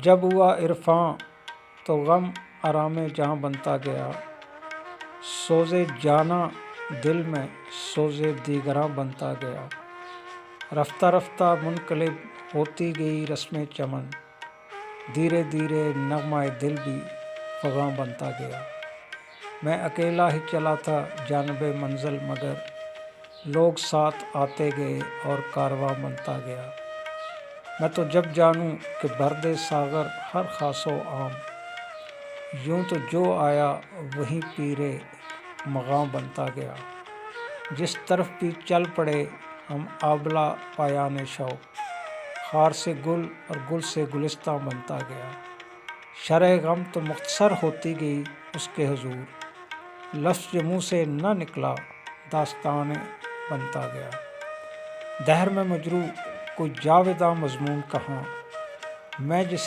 جب ہوا عرفاں تو غم آرام جہاں بنتا گیا، سوزے جانا دل میں سوزے دیگراں بنتا گیا، رفتہ رفتہ منقلب ہوتی گئی رسم چمن، دھیرے دھیرے نغمہ دل بھی فغاں بنتا گیا۔ میں اکیلا ہی چلا تھا جانب منزل، مگر لوگ ساتھ آتے گئے اور کارواں بنتا گیا۔ میں تو جب جانوں کہ بردِ ساغر ہر خاص و عام، یوں تو جو آیا وہیں پیرِ مغاں بنتا گیا۔ جس طرف بھی چل پڑے ہم آبلہ پایانِ شوق، خار سے گل اور گل سے گلستاں بنتا گیا۔ شرح غم تو مختصر ہوتی گئی اس کے حضور، لفظ جو منہ سے نہ نکلا داستانِ بنتا گیا۔ دہر میں مجروح کوئی جاوداں مضمون کہاں، میں جسے